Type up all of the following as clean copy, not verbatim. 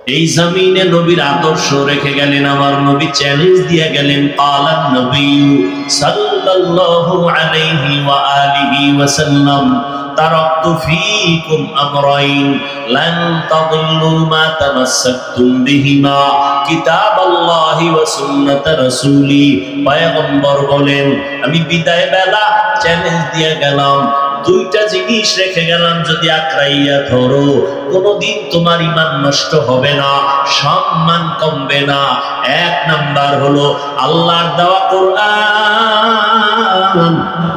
এই জমিনে নবীর আদর্শ রেখে গেলেন। আমার নবী চ্যালেঞ্জ দিয়ে গেলেন, ক্বালান নবী সাল্লাল্লাহু আলাইহি ওয়া আলিহি ওয়াসাল্লাম, তারাকতু ফীকুম আমরাইন লান তাদিল্লু মা তামাসসাকতুম বিহিমা কিতাবাল্লাহি ওয়া সুন্নাত রাসূলি। পয়গম্বর বলেন, আমি বিদায় বেলা চ্যালেঞ্জ দিয়ে গেলাম, দুইটা জিনিস রেখে গেলাম, যদি আঁকড়াইয়া ধরো কোনদিন তোমার ঈমান নষ্ট হবে না, সম্মান কমবে না। এক নাম্বার হলো আল্লাহর দেওয়া কোরআন,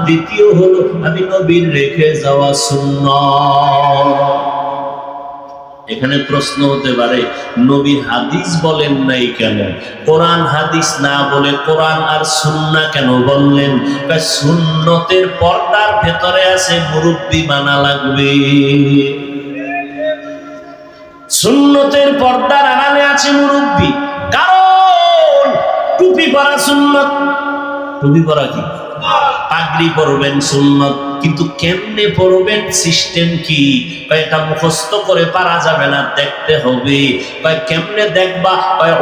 দ্বিতীয় হলো আমি নবীর রেখে যাওয়া সুন্নাত। এখানে প্রশ্ন হতে পারে, নবী হাদিস বলেন নাই কেন? কোরআন হাদিস না বলে কোরআন আর সুন্নাহ কেন বললেন? সুন্নতের পর্দার ভেতরে আছে মুরব্বি মানা লাগবে, সুন্নতের পর্দার আড়ালে আছে মুরব্বি। কারণ টুপি পরা সুন্নত, টুপি পরা কি? পাগড়ি পরবেন সুন্নত, কিন্তু কেমনে পরবেন, সিস্টেম কি? এটা মুখস্থ করে পারা যাবে না, দেখতে হবে। কেমনে দেখবা?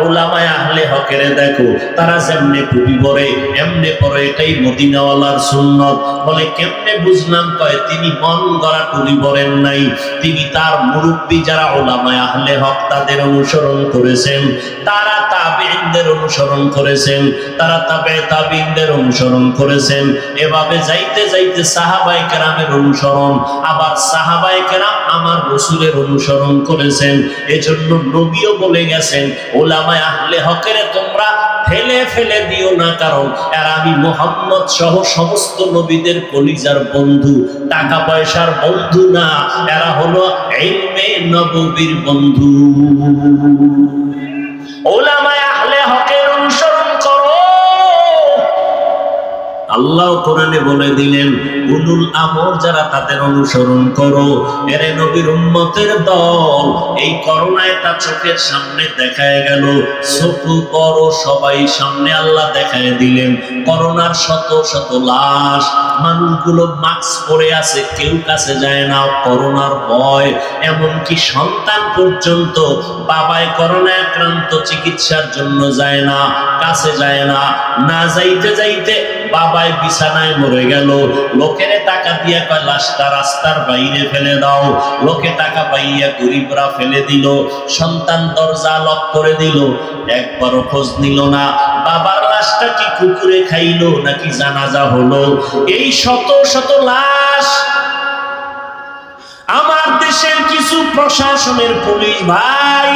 উলামায়ে আহলে হকের দেখো, তারা যেমনে টুপি পরে এমনে পরে, এটাই মদিনাওয়ালার সুন্নত। বলে কেমনে বুঝলাম? তিনি মন গড়া টুপি পরেন নাই, তিনি তার মুরব্বি যারা উলামায়ে আহলে হক তাদের অনুসরণ করেছেন, তারা তাবেঈনদের অনুসরণ করেছেন, তারা তাবেঈনদের অনুসরণ করেছেন। এভাবে যাইতে যাইতে সাহাবায়ে কেরামের অনুসরণ, আবার সাহাবায়ে কেরাম আমার রাসূলের অনুসরণ করেছেন। এজন্য নবীও বলে গেছেন, উলামায়ে আহলে হকের তোমরা ফেলে ফেলে দিও না, কারণ এরা আমি মুহাম্মদ সহ সমস্ত নবীদের কলিজার বন্ধু, টাকা পয়সার বন্ধু না, এরা হলো ইলমে নববীর বন্ধু। উলামায়ে আহলে হকের অনুসরণ করো। আল্লাহ কোরআনে বলে দিলেন, উলুল আমর যারা তাদের অনুসরণ করো। এরে নবীর উম্মতের দল, এই করোনায় তা চোখের সামনে দেখায় গেল, চক্ষু বড় সবাই সামনে আল্লাহ দেখায় দিলেন। করোনার শত শত লাশ, মানুষগুলো মাস্ক পরে আছে, কেউ কাছে যায় না, করোনার ভয়। এমনকি সন্তান পর্যন্ত বাবায় করোনায় আক্রান্ত, চিকিৎসার জন্য যায় না, কাছে যায় না। না যাইতে যাইতে বাবায় বিছানায় মরে গেল, লোকেরে টাকা দিয়া কয় লাশটা রাস্তার বাইরে ফেলে দাও। লোকে টাকা পাইয়া গরিবরা ফেলে দিল, সন্তান দরজা লক করে দিল, একবারও খোঁজ নিল না বাবার লাশটা কি কুকুরে খাইলো নাকি জানাজা হলো। এই শত শত লাশ। আমার দেশের কিছু প্রশাসনের পুলিশ ভাই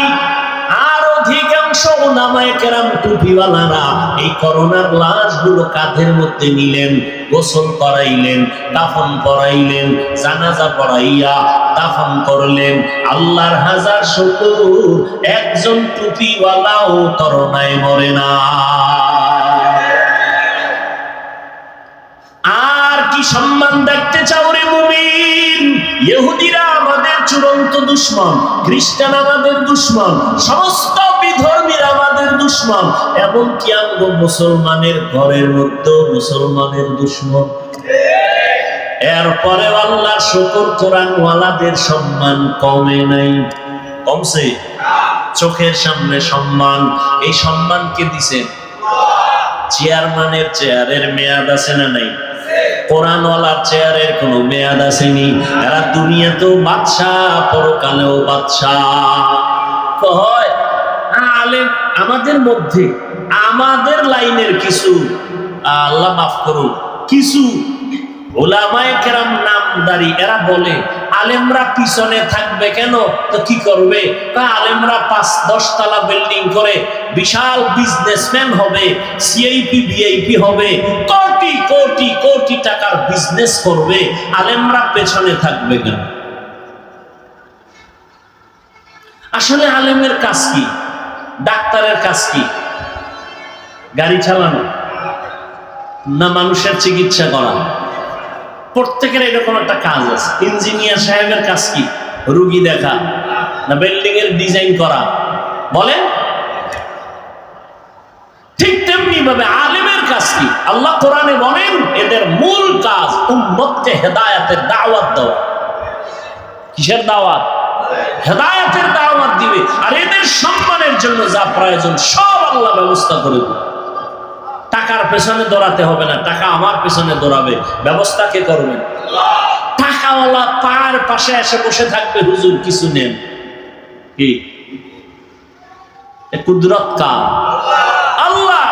আর অধিকাংশ উলামায়ে কেরাম টুপিওয়ালারা এই করোনার লাশগুলো কাঁধের মধ্যে নিলেন, গোসল করাইলেন, দাফন করাইলেন, জানাজা পড়াইয়া দাফন করলেন। আল্লাহর হাজার শুকর, একজন টুপিওয়ালাও করোনায় মরে না। আর কি সম্মান দেখতে চাও রে মুমিন? ইহুদিরা আমাদের চূড়ান্ত দুশমন, খ্রিস্টান আমাদের দুশমন, সমস্ত বিধর্মীরা আমাদের দুশমন, এমনকি আমগো মুসলমানের ঘরের মধ্যে মুসলমানের দুশমন। এরপরে আল্লাহর শুকর, কোরআন ওয়ালাদের সম্মান কমে নাই, কমছে? চোখের সামনে সম্মান। এই সম্মান কে দিছে? চেয়ারম্যানের চেয়ারের মেয়াদ আছে না নাই? কোরআনওয়ালার চেয়ারের কোনো মেয়াদ আসেনি। এরা দুনিয়াতেও বাদশাহ, পরকালেও বাদশাহ। হয় আলেম আমাদের মধ্যে, আমাদের লাইনের কিছু, আল্লাহ মাফ করুন, কিছু উলামায়ে কেরাম নামদারি, এরা বলে আলেমরা পিছনে থাকবে কেন? তো কি করবে? আলেমরা 5-10 তলা বিল্ডিং করে বিশাল বিজনেসম্যান হবে, সিআইপি ভিআইপি হবে, কোটি কোটি কোটি টাকার বিজনেস করবে, আলেমরা পেছনে থাকবে কেন? আসলে আলেমের কাজ কি? ডাক্তারের কাজ কি? গাড়ি চালানো না মানুষের চিকিৎসা করা? প্রত্যেকের এরকম একটা কাজ আছে। ইঞ্জিনিয়ার সাহেবের কাজ কি? রুগী দেখা না বিল্ডিং এর ডিজাইন করা? বলেন। ঠিক তেমনি ভাবে আলেমের কাজ কি? আল্লাহ কোরআনে বলেন এদের মূল কাজ উম্মতকে হেদায়েতের দাওয়াত দেওয়া। কিসের দাওয়াত? হেদায়েতের দাওয়াত দিবে, আর এদের সম্মানের জন্য যা প্রয়োজন সব আল্লাহ ব্যবস্থা করে দেবে। টাকার পেছনে দৌড়াতে হবে না, টাকা আমার পেছনে দৌড়াবে, ব্যবস্থা কে করবেন? টাকাওয়ালা পার পাশে এসে বসে থাকবে, হুজুর কিছু নেন, কি কুদরত কার? আল্লাহ।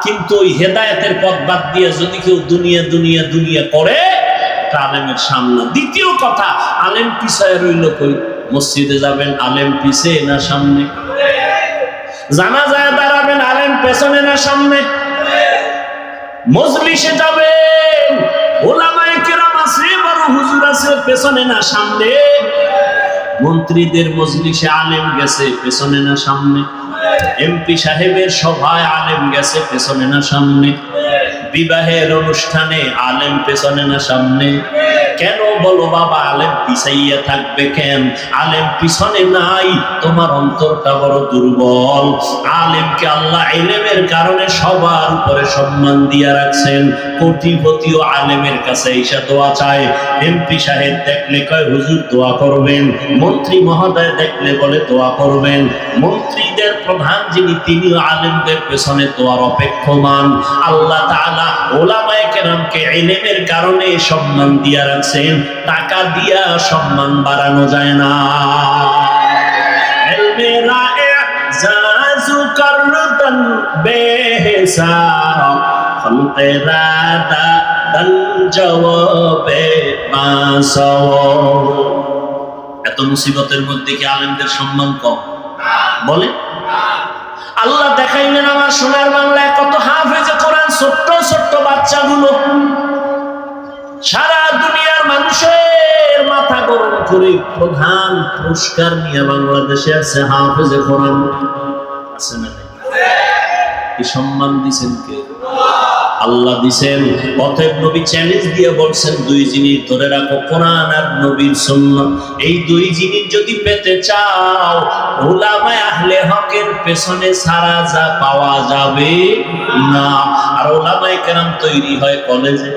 কিন্তু ওই হেদায়েতের পথ বাদ দিয়ে যদি কেউ দুনিয়া দুনিয়া দুনিয়া করে, আলেমের সামনে। দ্বিতীয় কথা, আলেম পিছায় রইল কই? মসজিদে যাবেন, আলেম পিছে না সামনে? জানাজায় দাঁড়াবেন, আলেম পেছনে না সামনে? মজলিসে যাবেন, ওলামায়ে কেরাম আছে, বড় হুজুর আছে, পেছনে না সামনে? মন্ত্রীদের মজলিসে আলেম গেছে, পেছনে না সামনে? এমপি সাহেবের সভায় আলেম গেছে, পেছনে না সামনে? বিবাহের অনুষ্ঠানে আলেম পেছনে না সামনে? কেন বলো বাবা, আলেম পিছাইয়া থাকবে কেন? আলেম পিছনে নাই, তোমার অন্তরটা বড় দুর্বল। আলেমকে আল্লাহ ইলমের কারণে সবার উপরে সম্মান দিয়ে রাখছেন। কোটিপতিও আলেমের কাছে এসে দোয়া চায়। এমপি সাহেব দেখলে কয় হুজুর দোয়া করবেন, মন্ত্রী মহোদয় দেখলে বলে দোয়া করবেন। মন্ত্রীদের প্রধান যিনি, তিনিও আলেমদের পেছনে দোয়ার অপেক্ষমান। আল্লাহ তাআলা ওলামায়ে কেরামকে ইলমের কারণে সম্মান দিয়ে রাখছেন, টাকা দিয়া সম্মান বাড়ানো যায় না। ইলমেরা ইজাজু করদান বেহিসাব, খলকেরা দান জওয়াবে মাসাওয়া। এত মুসিবতের মধ্যে কি আলেমদের সম্মান কম? বলে আল্লাহ দেখাইলেন আমার সোনার বাংলায় কত হাফেজে কোরআন, ছোট্ট ছোট্ট বাচ্চাগুলো সারা দুনিয়ার মানুষের মাথা গরম করে প্রধান পুরস্কার নিয়ে বাংলাদেশে আছে হাফেজে কোরআন। আছে না? এই সম্মান দিছেন কে? আল্লাহ দিছেন। পথের নবী চ্যালেঞ্জ দিয়ে বলছেন, দুই জিনিস ধরে রাখো, কোরআন আর নবীর সুন্নাত। এই দুই জিনিস যদি পেতে চাও, উলামায়ে আহলে হকের পেছনে ছাড়া যা পাওয়া যাবে না। আর উলামায়ে কেরাম তৈরি হয় কলেজে,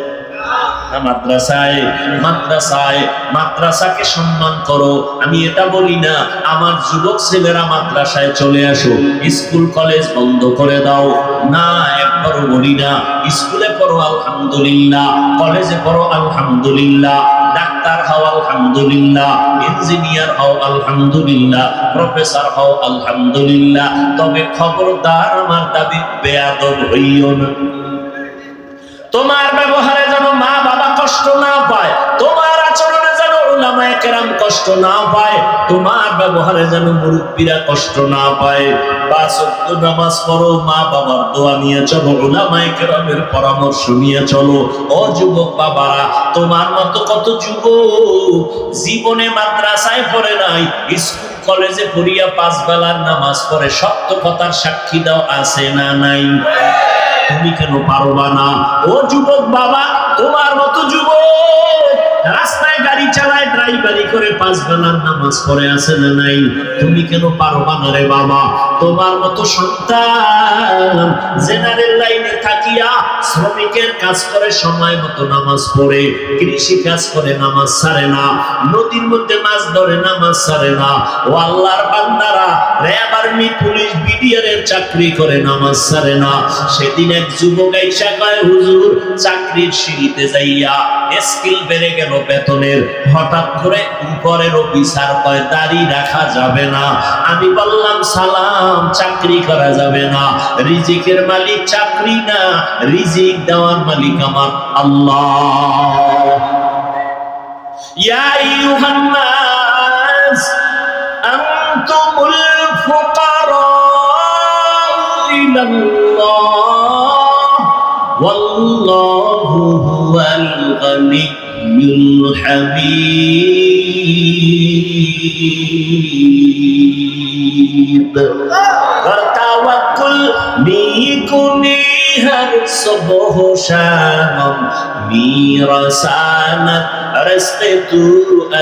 মাদ্রাসায়। মাদ্রাসাকে সম্মান করো। আমি এটা বলি না আমার যুবক ছেলেরা মাদ্রাসায় চলে আসো, স্কুল কলেজ বন্ধ করে দাও, না, একবারও বলি না। স্কুলে পড়ো আলহামদুলিল্লাহ, কলেজে পড়ো আলহামদুলিল্লাহ, ডাক্তার হও আলহামদুলিল্লাহ, ইঞ্জিনিয়ার হও আলহামদুলিল্লাহ, প্রফেসর হও আলহামদুলিল্লাহ। তবে খবরদার আমার দাবি বেয়াদব হইও না। তোমার ব্যবহারে যেন মা বাবা কষ্ট না পায়, তোমার আচরণে যেন উলামায়ে কেরাম কষ্ট না পায়, তোমার ব্যবহারে যেন মুরব্বীরা কষ্ট না পায়। 5 ওয়াক্ত নামাজ পড়ো, মা বাবার দোয়া নিয়ে চলো, উলামায়ে কেরামের পরামর্শ নিয়ে চলো। ও যুবক বাবারা, তোমার মতো কত যুবক জীবনে মাদ্রাসায় পড়ে নাই, স্কুল কলেজে পড়িয়া 5 বেলার নামাজ পড়ে। সত্য কথার সাক্ষী দাও, আছে না নাই? তুমি কেন পারবা না? ও যুবক বাবা, তোমার মতো যুবক রাস্তায় গাড়ি চালায়, ড্রাইভারি করে, 5 বেলার নামাজ পড়ে, আছে না নাই? তুমি কেন পারবা না রে বাবা? তোমার মতো সন্তান জেনারেল লাইনে থাকিয়া শ্রমিকের কাজ করে, সময় মতো নামাজ পড়ে, কৃষি কাজ করে, নামাজ ছাড়ে না, নদীর মধ্যে মাছ ধরে, নামাজ ছাড়ে না। ও আল্লাহর বান্দারা, র্যাব, আর্মি, পুলিশ, বিডিআর এর চাকরি করে, নামাজ ছাড়ে না। সেদিন এক যুবক আইসা কয় হুজুর, চাকরির সিঁড়িতে যাইয়া স্কিল বেড়ে গেল বেতনের, হঠাৎ করে উপরের অফিসার কয় দাড়ি রাখা যাবে না। আমি বললাম সালাম, চাকরি করা যাবে না। রিজিকের মালিক চাকরি না, রিজিক দেওয়ার মালিক আমার আল্লাহ। ইয়া আইয়ুহান নাস আনতুমুল ফুকারা ইলাল্লাহ ওয়াল্লাহু হুয়াল গনিয়্যুল হামিদ। তাওয়াক্কুল বিকুনি হর সুবহ শাম মিরাসানাত রস্তে তু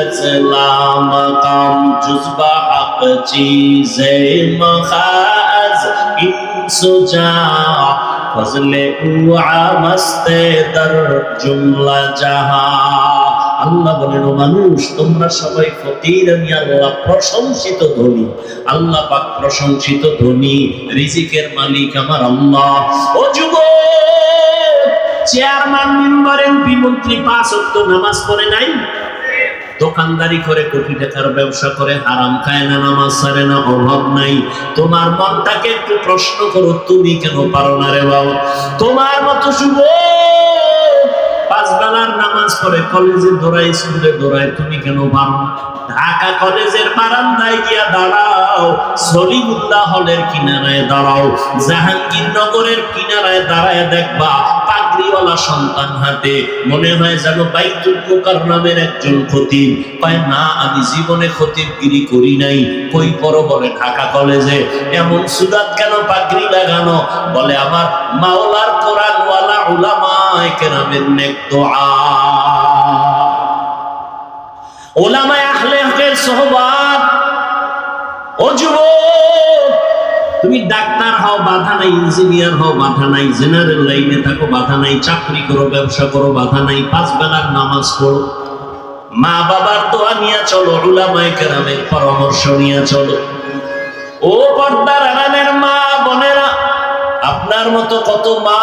আজলা মাকাম জুজবা হক চীজে মখাজ ইনসুজা ফজলে উআ মস্তে দর জুমলা জাহাঁ। আল্লাহ বলেন, ও মানুষ, তোমরা সবাই ফকির, আমি আল্লাহ প্রশংসিত ধনী। আল্লাহ পাক প্রশংসিত ধনী, রিজিকের মালিক আমার আল্লাহ। ও যুবক, চেয়ারম্যান, মেম্বার, এমপি, মন্ত্রী 5 ওয়াক্ত নামাজ পড়ে নাই, দোকানদারি করে, কোটি টাকার ব্যবসা করে, হারাম খায় না, নামাজ ছাড়ে না, অভাব নাই। তোমার মনটাকে একটু প্রশ্ন করো, তুমি কেন পারো না রে বাবা? তোমার মতো যুবক 5 বেলার নামাজ পড়ে, কলেজে দৌড়ায়, স্কুলে দৌড়ায়, তুমি কেন পারো না? ঢাকা কলেজের বারান্দায় গিয়া দাঁড়াও, সলিমুল্লাহ হলের কিনারায় দাঁড়াও, জাহাঙ্গীরনগরের কিনারায় দাঁড়ায় দেখবা পাগড়িওয়ালা সন্তান হাতে, মনে হয় যেন বাইতুল মুকাররমের একজন খতিব। কয় না, আমি জীবনে খতিবগিরি করি নাই। কই পড়ো? বলে ঢাকা কলেজে। এমন সুরাত কেন পাগড়ি লাগানো? বলে আমার মাওলার কোরআনওয়ালা উলামায়ে কেরামের নেক দোয়া, উলামায়ে আহলে হকের সুহবাত। ও যুবক, তুমি ডাক্তার হও, বাধা নাই, ইঞ্জিনিয়ার হও, বাধা নাই, জেনারেল লাইনে থাকো, বাধা নাই, চাকরি করো, ব্যবসা করো, বাধা নাই, 5 বেলার নামাজ পড়ো, মা বাবার দোয়া নিয়ে চলো, উলামায়ে কেরামের পরামর্শ নিয়ে চলো। ও পর্দার আড়ালের মা বোনেরা, আপনার মতো কত মা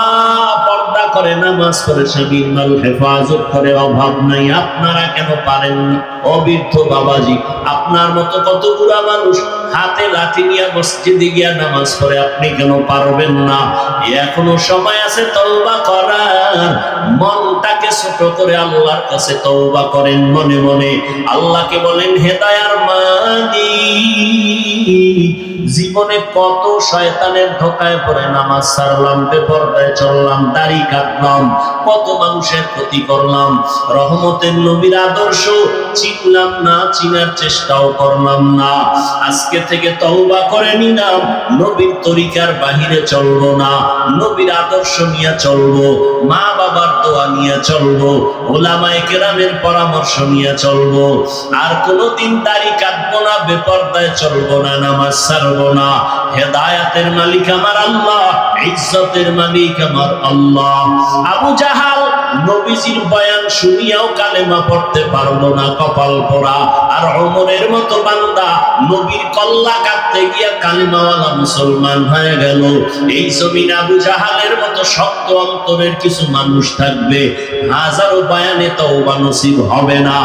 পর্দা করে, নামাজ পড়ে, স্বামীর মাল হেফাজত করে, অভাব নাই, আপনারা কেন পারেন না? অবৃদ্ধ বাবাজি, আপনার মতো কত বুড়া মানুষ হাতে লাঠি নিয়ে মসজিদে গিয়া নামাজ পড়ে, আপনি কেন পারবেন না? এখনো সময় আছে তওবা করার। মনটাকে ছোট করে আল্লাহর কাছে তওবা করেন মনে মনে। আল্লাহকে বলেন, হেদায়ার মালিক, জীবনে কত শয়তানের ধোকায় পড়ে নামাজ ছাড়লাম, বেপরদায় চললাম, দাড়ি কাটলাম, কত মানুষের ক্ষতি করলাম, রহমতের নবীর আদর্শ চিনলাম না, চিনার চেষ্টাও করলাম না। আজকে থেকে তওবা করে নিলাম, নবীর তরিকার বাহিরে চলবো না, নবীর আদর্শ নিয়ে চলবো, মা বাবার দোয়া নিয়ে চলবো, উলামায়ে কেরামের পরামর্শ নিয়ে চলবো। আর কোনোদিন দাড়ি কাটবো না, বেপরদায় চলবো না, নামাজ ছাড়বো না। হেদায়াতের মালিক আমার আল্লাহ, ইজ্জতের মালিক আমার আল্লাহ। আবু জাহাল নবীজির বয়ান শুনিয়াও কালেমা পড়তে পারলো না, কপাল পোড়া। আর ওমরের মতো বান্দা নবীর কল্লা কাটতে গিয়া কালেমাওয়ালা মুসলমান হয়ে গেল। এই জমিনে আবু জাহালের মতো শক্ত অন্তরের কিছু মানুষ থাকবে, হাজারো বয়ানে তওবা নসিব হবে না।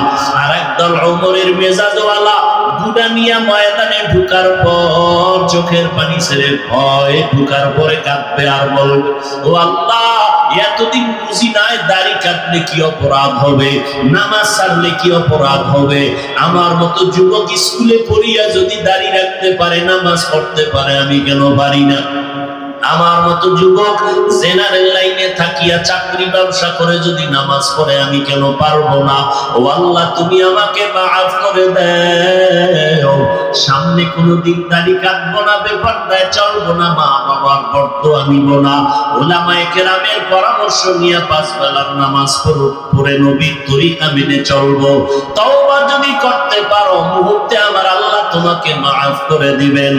আর একদল ওমরের মেজাজওয়ালা গুদানিয়া ময়দানে ঢুকার পর চোখের পানি ছেড়ে ভয়, ঢুকার পরে কাঁদবে আর বলবে, ও আল্লাহ, এতদিন বুঝি নাই দাড়ি কাটলে কি অপরাধ হবে, নামাজ ছাড়লে কি অপরাধ হবে। আমার মতো যুবক স্কুলে পড়িয়া যদি দাড়ি রাখতে পারে, নামাজ পড়তে পারে, আমি কেন পারি না? আমার মতো যুবক জেনারেল লাইনে থাকিয়া চাকরি ব্যবসা করে যদি নামাজ পড়ে, আমি কেন পারবো না? ও আল্লাহ, তুমি আমাকে মাফ করে দাও। সামনে কোনোদিন দাড়ি কাটবো না, বেপরদায় চলবো না, মা বাবার বরদোয়া নিব না, উলামায়ে কেরামের পরামর্শ নিয়ে 5 বেলার নামাজ পড়ে নবীর তরিকা মেনে চলবো। তওবা যদি করতে পারো, মুহূর্তে আমার আল্লাহ তোমাকে মাফ করে দিবেন।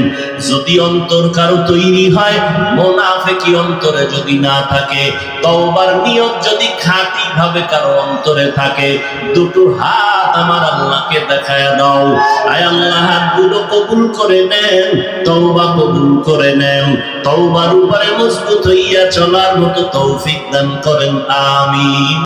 যদি অন্তর কারো তৈরি হয়, মুনাফিকি অন্তরে যদি না থাকে, তওবার নিয়ত যদি খাঁটি ভাবে কারো অন্তরে থাকে, দুটো হাত আমার আল্লাহকে দেখায়া দাও। আয় আল্লাহ, হাতগুলো কবুল করে নেন, তওবা কবুল করে নেন, তওবার উপরে মজবুত হইয়া চলার মতো তৌফিক দান করেন, আমিন।